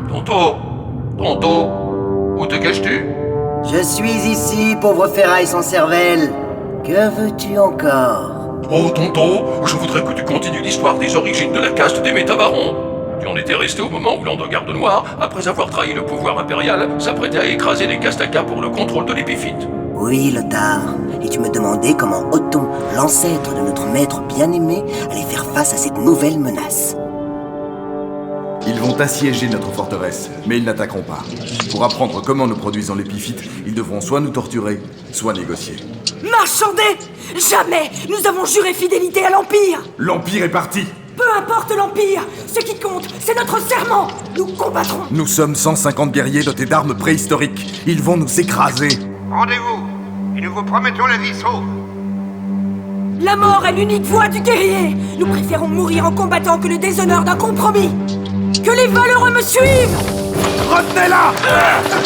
Tonto! Tonto! Où te caches-tu? Je suis ici, pauvre ferraille sans cervelle. Que veux-tu encore? Oh, Tonto, je voudrais que tu continues l'histoire des origines de la caste des métabarons. Tu en étais resté au moment où l'Endogarde Noire, après avoir trahi le pouvoir impérial, s'apprêtait à écraser les Castaka pour le contrôle de l'épiphyte. Oui, Lothar. Et tu me demandais comment Othon, l'ancêtre de notre maître bien-aimé, allait faire face à cette nouvelle menace. Ils vont assiéger notre forteresse, mais ils n'attaqueront pas. Pour apprendre comment nous produisons l'épiphyte, ils devront soit nous torturer, soit négocier. Marchandez! Jamais nous avons juré fidélité à l'Empire! L'Empire est parti! Peu importe l'Empire, ce qui compte, c'est notre serment! Nous combattrons! Nous sommes 150 guerriers dotés d'armes préhistoriques. Ils vont nous écraser. Rendez-vous, et nous vous promettons la vie sauve. La mort est l'unique voie du guerrier! Nous préférons mourir en combattant que le déshonneur d'un compromis! Que les valeureux me suivent! Retenez-la!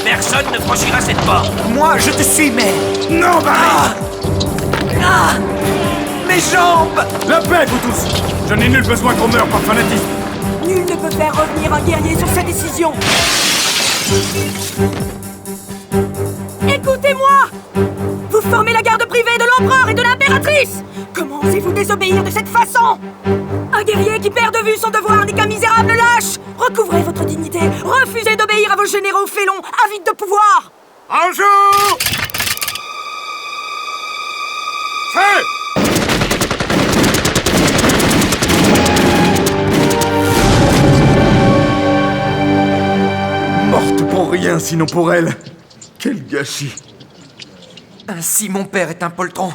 Personne ne franchira cette porte. Moi, je te suis, mais... Non, Barry! Mes jambes! La paix, vous tous! Je n'ai nul besoin qu'on meure par fanatisme. Nul ne peut faire revenir un guerrier sur sa décision! Écoutez-moi! Vous formez la garde privée de l'empereur et de l'impératrice! Comment osez-vous désobéir de cette façon? Un guerrier qui perd de vue son devoir n'est qu'un misérable lâche! Recouvrez votre dignité! Refusez d'obéir à vos généraux félons, avides de pouvoir! En joue! Feu! Morte pour rien, sinon pour elle. Quel gâchis. Ainsi, mon père est un poltron.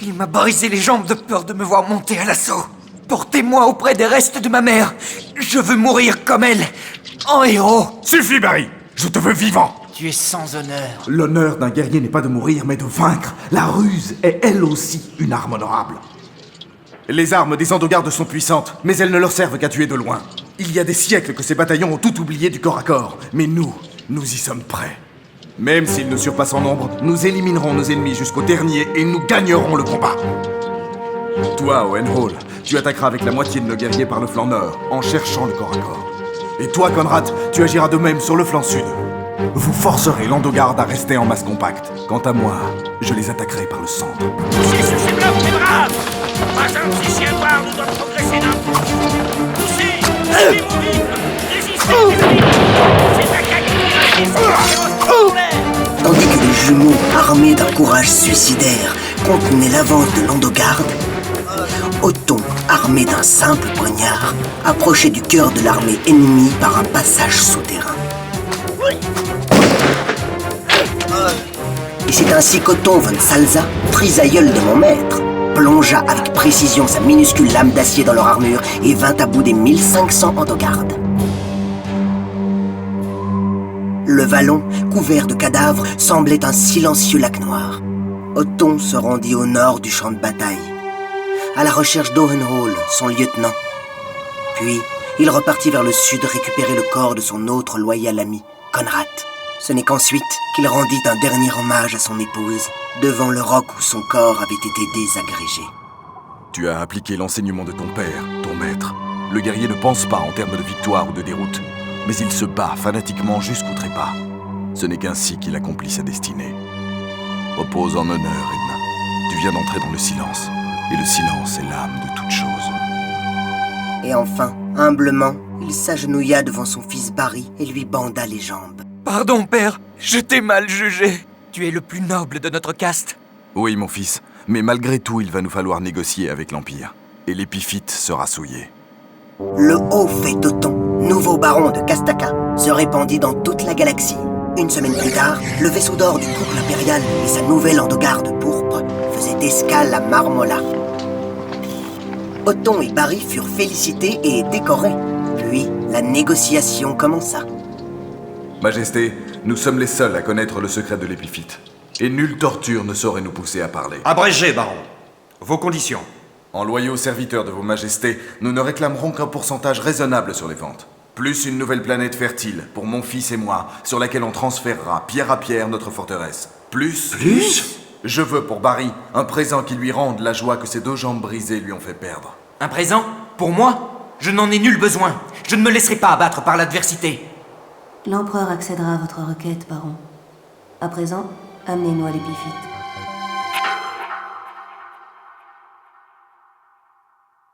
Il m'a brisé les jambes de peur de me voir monter à l'assaut. Portez-moi auprès des restes de ma mère. Je veux mourir comme elle, en héros. Suffit, Barry! Je te veux vivant! Tu es sans honneur. L'honneur d'un guerrier n'est pas de mourir, mais de vaincre. La ruse est elle aussi une arme honorable. Les armes des Endogardes sont puissantes, mais elles ne leur servent qu'à tuer de loin. Il y a des siècles que ces bataillons ont tout oublié du corps à corps, mais nous y sommes prêts. Même s'ils nous surpassent en nombre, nous éliminerons nos ennemis jusqu'au dernier et nous gagnerons le combat. Toi, Owen Hall, tu attaqueras avec la moitié de nos guerriers par le flanc nord, en cherchant le corps à corps. Et toi, Conrad, tu agiras de même sur le flanc sud. Vous forcerez l'Endogarde à rester en masse compacte. Quant à moi, je les attaquerai par le centre. Poussez sur ces blocs, les braves! Pas un de ces chiens noirs ne doit progresser d'un pas. Poussez! Laissez mourir! Résistez, ennemis! C'est un cac qui Tandis que les jumeaux, armés d'un courage suicidaire, contenaient l'avance de l'Endogarde, Othon, armé d'un simple poignard, approchait du cœur de l'armée ennemie par un passage souterrain. Et c'est ainsi qu'Othon von Salza, trisaïeul de mon maître, plongea avec précision sa minuscule lame d'acier dans leur armure et vint à bout des 1500 Endogardes. Le vallon, couvert de cadavres, semblait un silencieux lac noir. Othon se rendit au nord du champ de bataille, à la recherche d'Owen Hall, son lieutenant. Puis, il repartit vers le sud récupérer le corps de son autre loyal ami, Conrad. Ce n'est qu'ensuite qu'il rendit un dernier hommage à son épouse, devant le roc où son corps avait été désagrégé. Tu as appliqué l'enseignement de ton père, ton maître. Le guerrier ne pense pas en termes de victoire ou de déroute, mais il se bat fanatiquement jusqu'au trépas. Ce n'est qu'ainsi qu'il accomplit sa destinée. Repose en honneur, Edna. Tu viens d'entrer dans le silence, et le silence est l'âme de toute chose. Et enfin, humblement, il s'agenouilla devant son fils Barry et lui banda les jambes. Pardon, père, je t'ai mal jugé. Tu es le plus noble de notre caste. Oui, mon fils, mais malgré tout, il va nous falloir négocier avec l'Empire, et l'épiphyte sera souillé. Le haut fait d'Othon, nouveau baron de Castaka, se répandit dans toute la galaxie. Une semaine plus tard, le vaisseau d'or du couple impérial et sa nouvelle Endogarde pourpre faisaient escale à Marmola. Othon et Barry furent félicités et décorés. Puis, la négociation commença. Majesté, nous sommes les seuls à connaître le secret de l'épiphyte. Et nulle torture ne saurait nous pousser à parler. Abrégé, baron. Vos conditions. En loyaux serviteurs de vos majestés, nous ne réclamerons qu'un pourcentage raisonnable sur les ventes. Plus une nouvelle planète fertile, pour mon fils et moi, sur laquelle on transférera pierre à pierre notre forteresse. Plus... Plus? Je veux pour Barry un présent qui lui rende la joie que ses 2 jambes brisées lui ont fait perdre. Un présent? Pour moi? Je n'en ai nul besoin. Je ne me laisserai pas abattre par l'adversité. L'empereur accédera à votre requête, baron. À présent, amenez-nous à l'épiphyte.